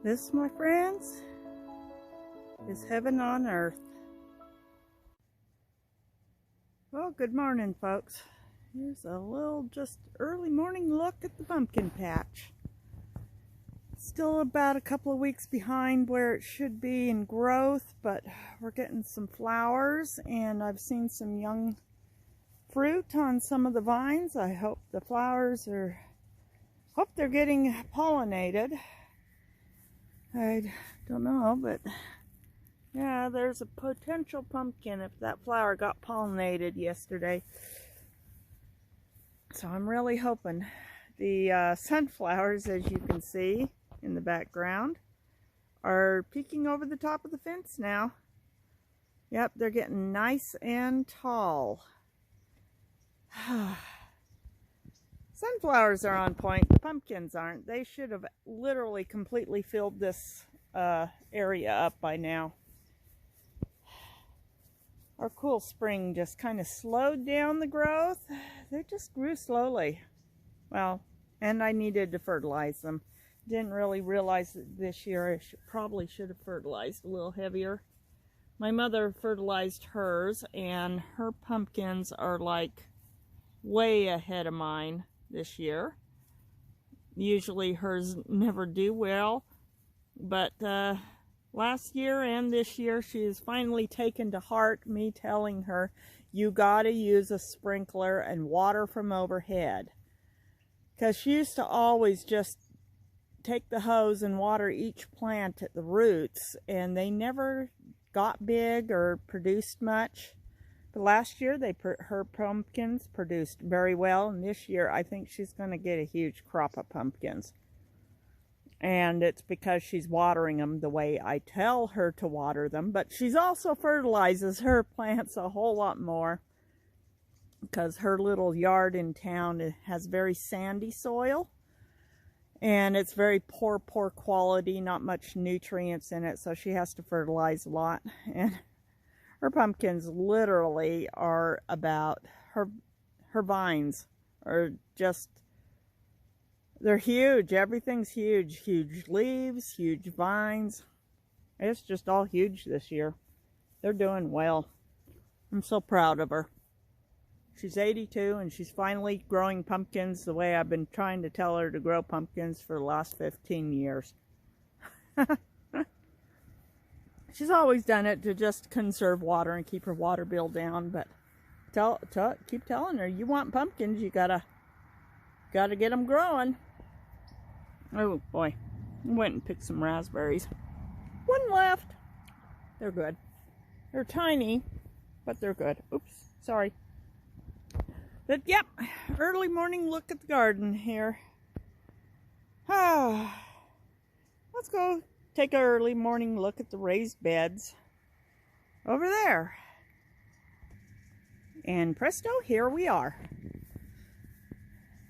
This, my friends, is heaven on earth. Well, good morning, folks. Here's a little just early morning look at the pumpkin patch. Still about a couple of weeks behind where it should be in growth, but we're getting some flowers and I've seen some young fruit on some of the vines. I hope the flowers hope they're getting pollinated. I don't know, but yeah, there's a potential pumpkin if that flower got pollinated yesterday. So I'm really hoping. The sunflowers, as you can see in the background, are peeking over the top of the fence now. Yep, they're getting nice and tall. Sunflowers are on point. The pumpkins aren't. They should have literally completely filled this area up by now. Our cool spring just kind of slowed down the growth. They just grew slowly. Well, and I needed to fertilize them. Didn't really realize that this year I probably should have fertilized a little heavier. My mother fertilized hers, and her pumpkins are like way ahead of mine this year. Usually hers never do well, but last year and this year she has finally taken to heart me telling her, you gotta use a sprinkler and water from overhead. Because she used to always just take the hose and water each plant at the roots, and they never got big or produced much. But last year her pumpkins produced very well, and this year I think she's going to get a huge crop of pumpkins. And it's because she's watering them the way I tell her to water them, but she's also fertilizes her plants a whole lot more because her little yard in town has very sandy soil, and it's very poor quality, not much nutrients in it, so she has to fertilize a lot. And her pumpkins literally are about, her vines are just, they're huge. Everything's huge. Huge leaves, huge vines. It's just all huge this year. They're doing well. I'm so proud of her. She's 82 and she's finally growing pumpkins the way I've been trying to tell her to grow pumpkins for the last 15 years. She's always done it to just conserve water and keep her water bill down, but keep telling her, you want pumpkins, you gotta get them growing. Oh boy, I went and picked some raspberries. One left. They're good. They're tiny, but they're good. Oops, sorry. But yep, early morning look at the garden here. Let's go take an early morning look at the raised beds over there. And presto, here we are.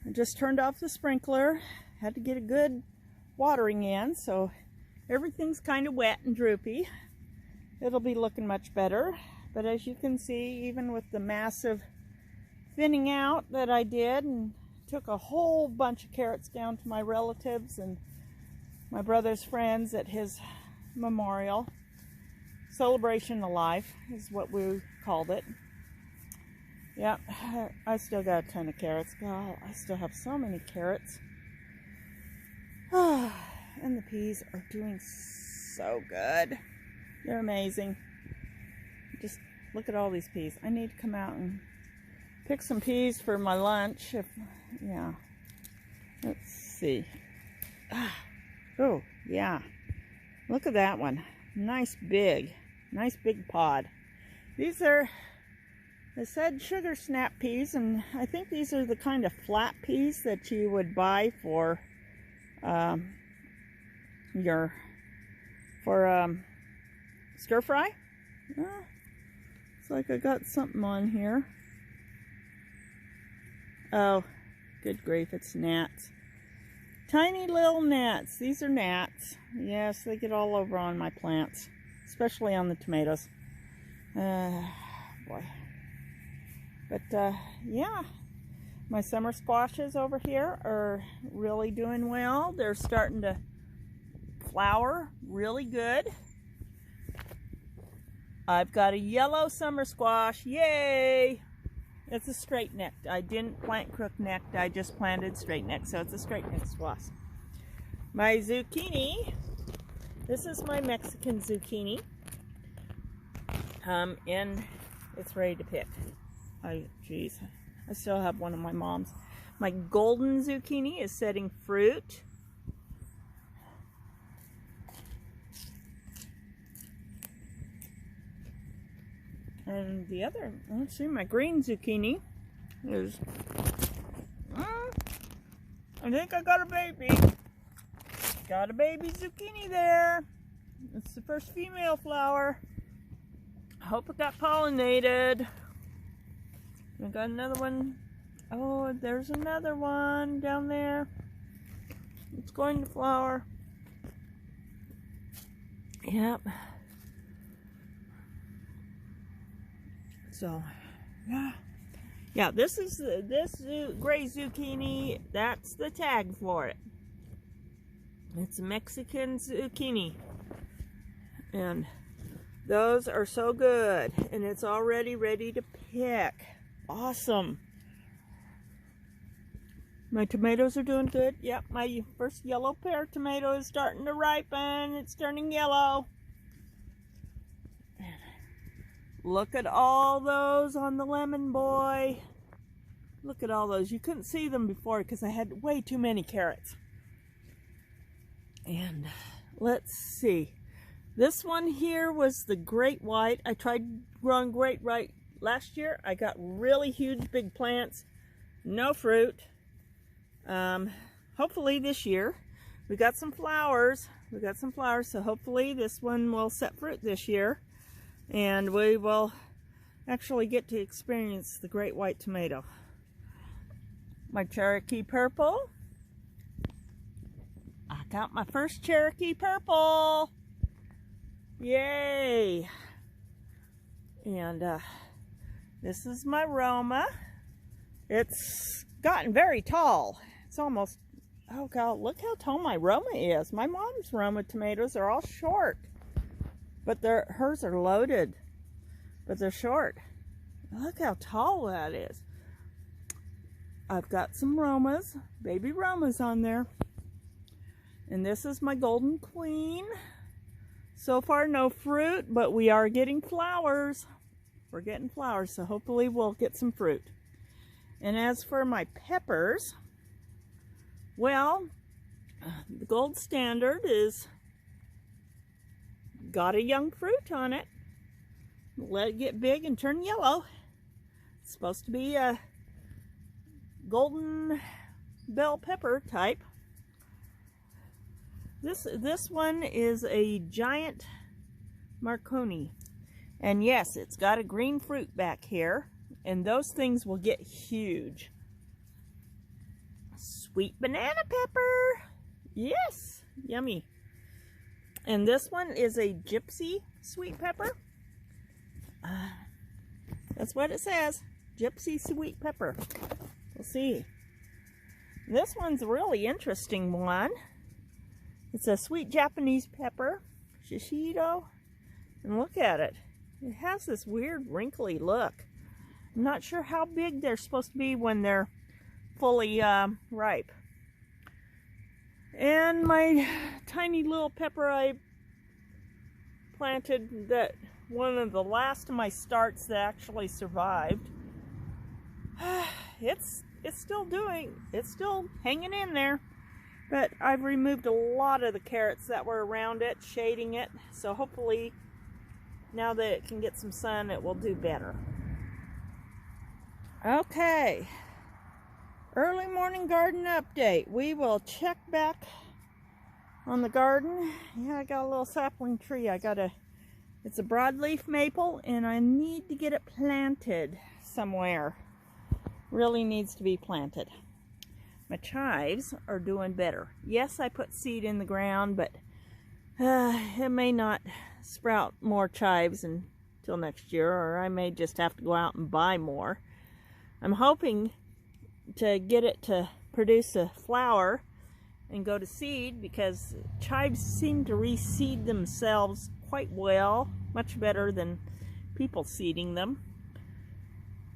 I just turned off the sprinkler. Had to get a good watering in, so everything's kind of wet and droopy. It'll be looking much better. But as you can see, even with the massive thinning out that I did, and took a whole bunch of carrots down to my relatives and my brother's friends at his memorial. Celebration of life is what we called it. Yep, I still got a ton of carrots. God, I still have so many carrots. And the peas are doing so good. They're amazing. Just look at all these peas. I need to come out and pick some peas for my lunch. Yeah. Let's see. Oh, yeah. Look at that one. Nice big pod. These are, they said sugar snap peas, and I think these are the kind of flat peas that you would buy for stir fry. It's like I got something on here. Oh, good grief, it's gnats. Tiny little gnats. These are gnats. Yes, they get all over on my plants, especially on the tomatoes. Boy. But yeah, my summer squashes over here are really doing well. They're starting to flower really good. I've got a yellow summer squash. Yay! It's a straight necked. I didn't plant crook necked. I just planted straight necked, so it's a straight necked squash. My zucchini. This is my Mexican zucchini. And it's ready to pick. Geez, I still have one of my mom's. My golden zucchini is setting fruit. And the other, let's see, my green zucchini is, I think I got a baby. Got a baby zucchini there. It's the first female flower. I hope it got pollinated. I got another one. Oh, there's another one down there. It's going to flower. Yep. So, yeah, this is this gray zucchini. That's the tag for it. It's a Mexican zucchini, and those are so good. And it's already ready to pick. Awesome. My tomatoes are doing good. Yep, my first yellow pear tomato is starting to ripen. It's turning yellow. Look at all those on the lemon boy. Look at all those. You couldn't see them before because I had way too many carrots. And let's see. This one here was the great white. I tried growing great white last year. I got really huge big plants. No fruit. Hopefully this year. We got some flowers. So hopefully this one will set fruit this year. And we will actually get to experience the great white tomato. My Cherokee purple. I got my first Cherokee purple. Yay! And this is my Roma. It's gotten very tall. It's almost, oh God, look how tall my Roma is. My mom's Roma tomatoes are all short. But hers are loaded, but they're short. Look how tall that is. I've got some Romas, baby Romas on there. And this is my Golden Queen. So far no fruit, but we are getting flowers. We're getting flowers, so hopefully we'll get some fruit. And as for my peppers, well, the gold standard is got a young fruit on it. Let it get big and turn yellow. It's supposed to be a golden bell pepper type. This one is a giant Marconi. And yes, it's got a green fruit back here. And those things will get huge. Sweet banana pepper. Yes, yummy. And this one is a gypsy sweet pepper. That's what it says. Gypsy sweet pepper. We'll see. This one's a really interesting one. It's a sweet Japanese pepper. Shishido. And look at it. It has this weird wrinkly look. I'm not sure how big they're supposed to be when they're fully ripe. And my tiny little pepper I planted, that one of the last of my starts that actually survived. It's still hanging in there. But I've removed a lot of the carrots that were around it, shading it. So hopefully now that it can get some sun, it will do better. Okay. Early morning garden update. We will check back on the garden. Yeah, I got a little sapling tree. It's a broadleaf maple, and I need to get it planted somewhere. Really needs to be planted. My chives are doing better. Yes, I put seed in the ground, but it may not sprout more chives until next year, or I may just have to go out and buy more. I'm hoping to get it to produce a flower and go to seed, because chives seem to reseed themselves quite well, much better than people seeding them.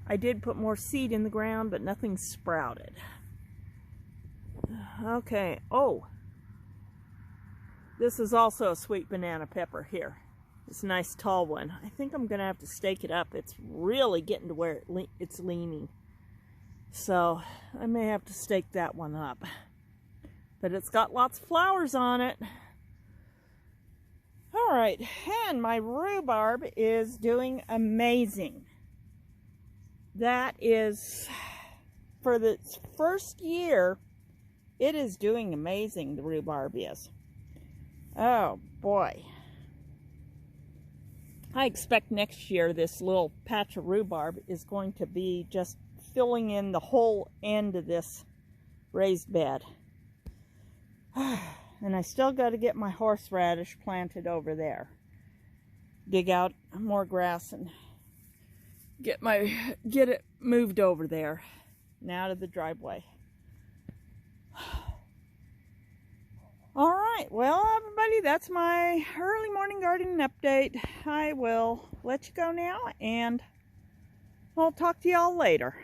I did put more seed in the ground, but nothing sprouted. Okay, oh, this is also a sweet banana pepper here. It's a nice tall one. I think I'm gonna have to stake it up. It's really getting to where it's leaning. So I may have to stake that one up. But it's got lots of flowers on it. All right, and my rhubarb is doing amazing. That is, for the first year, it is doing amazing, the rhubarb is. Oh boy. I expect next year this little patch of rhubarb is going to be just filling in the whole end of this raised bed. And I still got to get my horseradish planted over there. Dig out more grass and get it moved over there and out of the driveway. All right, well, everybody, that's my early morning gardening update. I will let you go now, and I'll talk to y'all later.